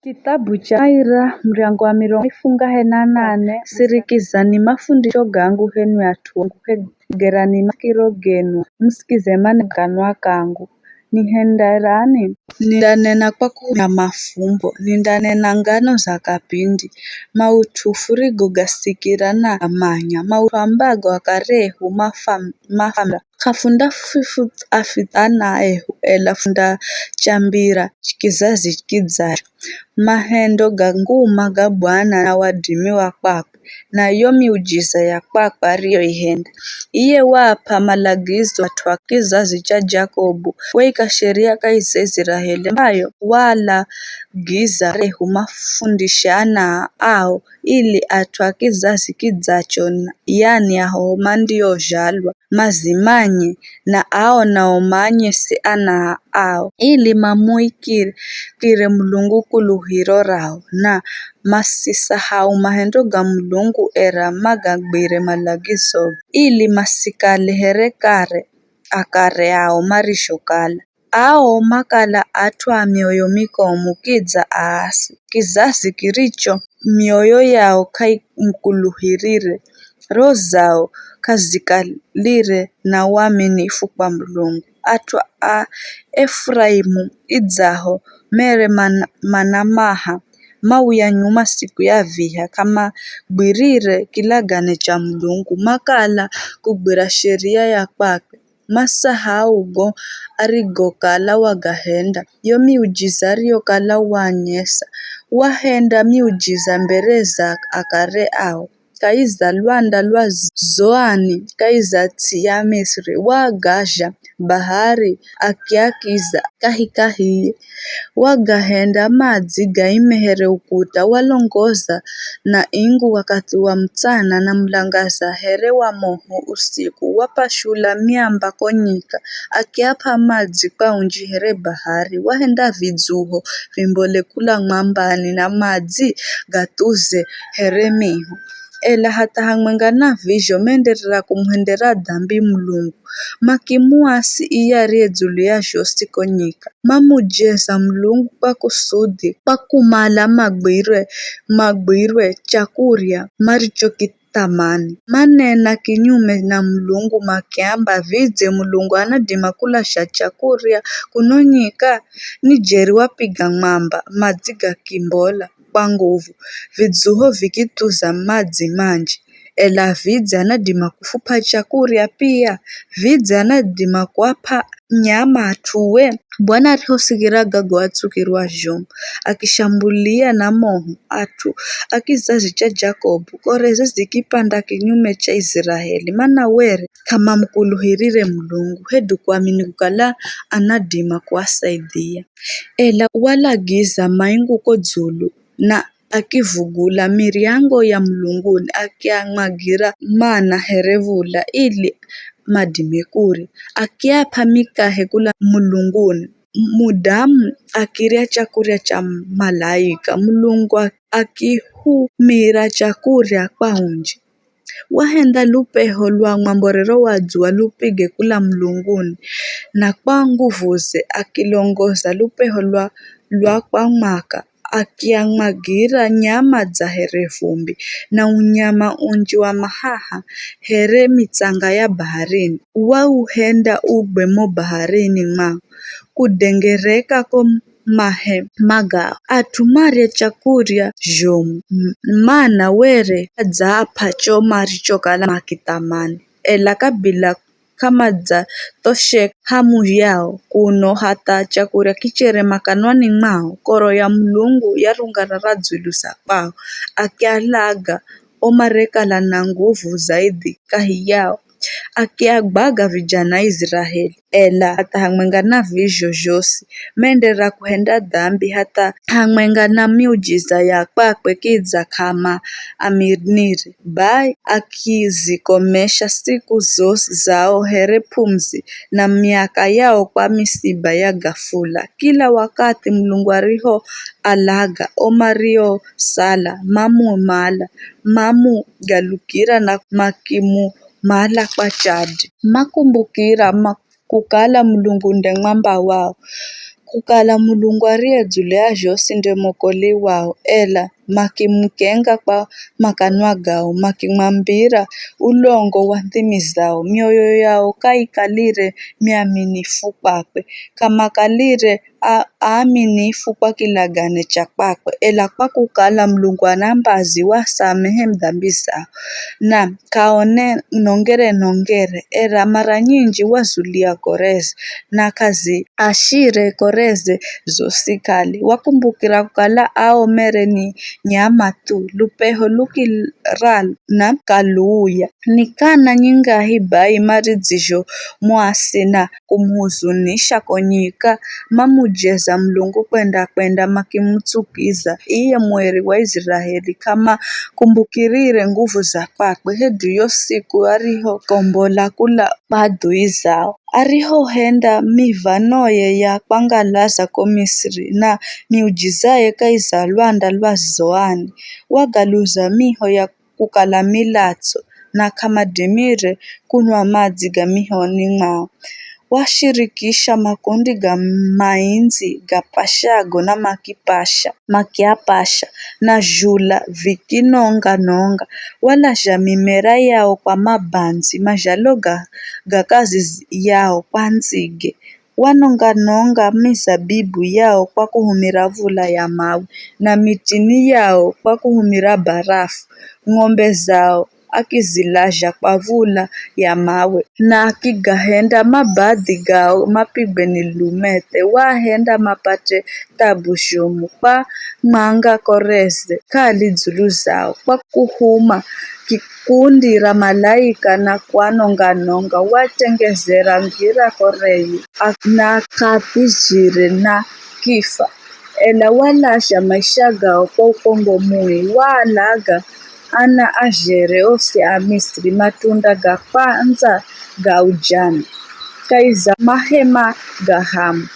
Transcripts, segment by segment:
Chitabu cha Maira mriango wa mirongo ifungahe na nane sirikizani mafundisho gangu henu yatuongo hegerani makiro genu msikize maneganwa kangu nihenderani nindanena kwa kuya mafumbo nindanena ngano za kapindi mautufurigo gasikira na amanya mautambago akarehu mafamda kafunda fifu afitana ehu elafunda chambira kizazi kidzacho mahendo ganguma ga Bwana na wadimi wa kwakwe na yo miujiza ya kwakwe aliyoihenda iye wapa malagizo watu wa kizazi cha Jakobu weika sheria kaisa Israeli ambayo wala giza rehu mafundishana ao ili atwa kizazi kidzacho yani aho mandio jalwa mazimanye na ao naomanye si ana ao ili mamuikire Mulungu kuluhiro rao na masisahau mahendo ga Mulungu era magagwire malagizo ili masikale herekare akare ao marishokala ao makala atwa mioyo mikomu kidza aasi kizazi kiricho mioyo yao kai mkuluhirire roho zao kazikalire na uaminifu kwa Mulungu atwa a Efraimu idzaho mere manamaha mauya nyuma siku ya viha kama gwirire kilagane cha Mulungu makala kugwira sheria ya kwakwe masahau go arigokala wagahenda yo miujiza ariyokala wanyesa wahenda miujiza mbere za akare ao kaiza Lwanda lwa Zoani kaiza tsi ya Misri wagaja bahari akiakiza kahikahiye wagahenda madzi gaimehere ukuta walongoza na ingu wakati wa mchana na mlangaza here wa moho usiku wapashula miamba konyika akiapa madzi kwa unji here bahari wahenda vidzuho vimbole kula ng'wambani na madzi gatuze here miho ela hata hamwenga na vizho menderera kumuhendera dhambi Mulungu makimuasi iyariye dzulu ya josi konyika mamujeza Mulungu kwa kusudi kwa kumala magwirwe chakurya marichokitamani manena kinyume na Mulungu makiamba vidze Mulungu anadima kulasha chakurya kunonyika nijeri wapiga ng'wamba madzi gakimbola kwa nguvu vidzuho vikituza madzi manji ela vidze anadima kufupa chakurya pia vidze anadima kuapa nyama atuwe Bwana alihosikira gago atsukirwa zhomu akishambulia na moho atu akizazi cha Jakobu koreze zikipanda kinyume cha Israeli mana were kama mkuluhirire Mulungu hedu kuamini kukala anadima kuwasaidia ela walagiza maingu kodzulu na akivugula miryango ya Mulunguni akiamwagira mana herevula ili madimekuri akiapa mikahe kula Mulunguni mudamu akiria chakurya cha malaika Mulungu akihumira chakurya kwa unji wahenda lupeho lwa ng'wamborero wadzua lupige kula Mulunguni na kwa nguvuze akilongoza lupeho lwa kwa mwaka akiamwagira nyama za here vumbi na unyama unji wa mahaha here mitsanga ya baharini wauhenda ugwemo baharini ng'wao kudengereka ko mahe magao atumarye chakurya zhomu mana were adzapa cho marichokala makitamani ela kabila kama dza tosheka hamu yao kuno hata chakurya kichere makanwani mwao koro ya Mulungu yarungana radzulusa kwao akialaga omarekala na nguvu zaidi kahi yao akiagbaga vijana Israeli ela hata hamwenga na vizho josi mendera kuhenda dhambi hata hamwenga na miujiza ya kwakwe kidza kama amirniri bai akizikomesha siku zose zao here pumzi na miaka yao kwa misiba ya gafula kila wakati Mulungu ariho alaga omario sala mamu galukira na makimu mala kwa chadi makumbukira kukala Mulungu nde ng'wamba wao kukala Mulungu ariedzulea zhose ndemokoli wao, ela makimkenga kwa makanwa gao, makimwambira ulongo wa ndimi zao, mioyo yao kaikalire miaminifu kwakwe, kama kalire aaminifu kwa kilagane cha kwakwe, ela kwa kukala Mulungu anambazi wasamehe mdhambi zao, na kaone nongere era mara nyingi wazulia koreze na kazi ashire koreze zosikali wakumbukira kukala ao mere ni nyama tu lupeho lukiral na kaluya nikana nyinga hibai maridzisho mwasi na kumhuzunisha konyika mamujeza Mulungu kwenda makimutsukiza iye mweri wa Israeli kama kumbukirire nguvu za kwakwe hedriyo siku ariho kombola kula badui zao ariho henda mivanoye ya kwangalaza ko Misri na miujizaye kaiza lwanda lwa Zoani wagaluza miho ya kukala milatso na kama demire kunwa madzi ga mihoni mwao washirikisha makundi ga mainzi ga pashago na makiapasha na jula vikinonga wala mimera yao kwa mabanzi majalo ga kazi yao kwa nzige wanonga mizabibu yao kwa kuhumira vula ya mawe na mitini yao kwa kuhumira barafu ng'ombe zao akizilaja kwa vula ya mawe na akigahenda mabadhi gao mapigwe ni lumete wahenda mapate tabu shumu kwa manga koreze kali dzulu zao kwa kuhuma kikundi ra malaika na kwanonga watengezera ngira koreyi na kapijire na kifa ela walasha maisha gao kwa ukongo mui walaga ana ajere ose a Misri matunda ga kwanza ga ujana kaiza mahema ga Hamu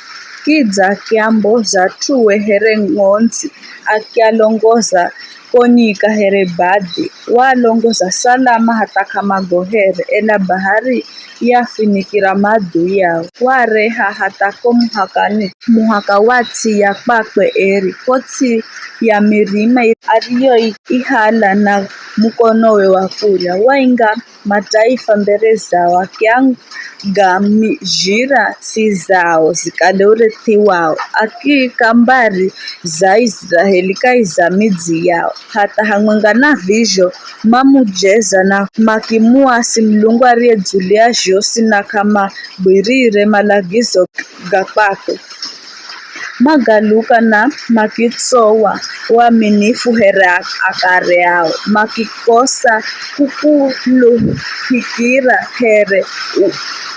kidza akiamboza tuwe here ng'onzi akialongoza konyika here badhi walongoza salama hata kama gohere ela bahari yafinikira madui yao wareha hata ko muhaka watsi ya kwakwe eri kotsi ya mirima ariyo ihala na mukonowe wa kulya wainga mataifa mbere zao akianga mijira si zao zikale urethi wao akikambari za Israeli kaiza midzi yao hata hamwenga na vizho mamujeza na makimuasi Mulungu ariedzulia zhosi na kama bwirire malagizo ga kwakwe magaluka na makitsowa waaminifu here akare yao makikosa kukuluhikira here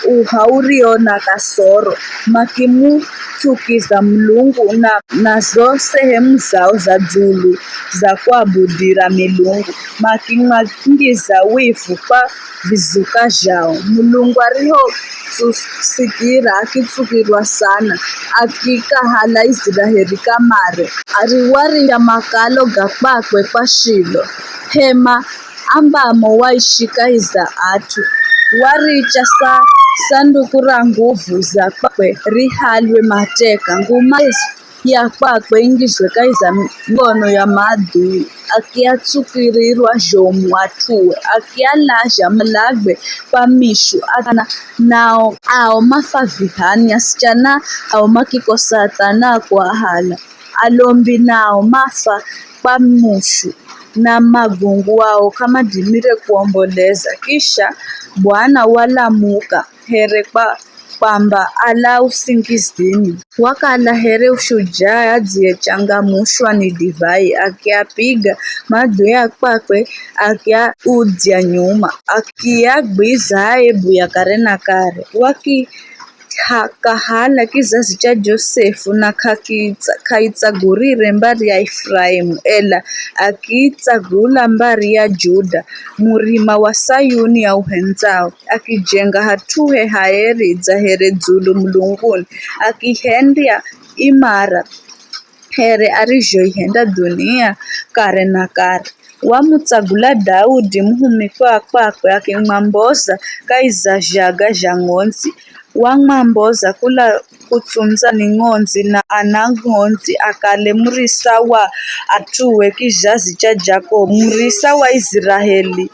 uhaurio na kasoro makimutsukiza Mulungu nazo sehemu zao za dzulu za kuabudira milungu makimwangiza wivu kwa vizuka zhao Mulungu ariho tsusikira akitsukirwa sana akikahala Israeli kamare ariwarinda makalo ga kwakwe kwa Shilo hema ambamo waishikaiza atu waricha sanduku ra nguvu za kwakwe rihalwe mateka nguma ya kwakwe ingizwe kaiza ngono ya maadui akiatsukirirwa zhomu atuwe akialaja malagwe kwa mishu akana nao ao mafavihani asichana ao makikosatana kwa hala alombi nao mafa kwa mushu na magungu wao kama dimire kuomboleza kisha Bwana walamuka here kwamba ala usingizini wakala here ushujaa adziyechangamushwa ni divai akiapiga madui ya kwakwe akiaudzya nyuma akiagwiza aebu ya kare na kare kahala kizazi cha Josefu na kaitsagurire mbari ya Efraimu ela akiitsagula mbari ya Juda murima wa Sayuni ya uhenzao akijenga hatuhe haeri dza here dzulu Mulunguni akihendia imara here arijo ihenda dunia kare na kare wamutsagula Daudi muhumi kwakwe akimwamboza kaizazhaga zha ng'onzi wamwamboza kula kutsunza ni ng'onzi na ana ng'onzi akale mrisa wa atuwe kizazi cha Jacob mrisa wa Israeli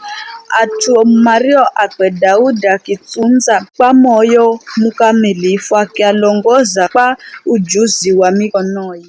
atuo Mario akwe Daudi akitsunza kwa moyo mkamilifu akialongoza kwa ujuzi wa mikonoye.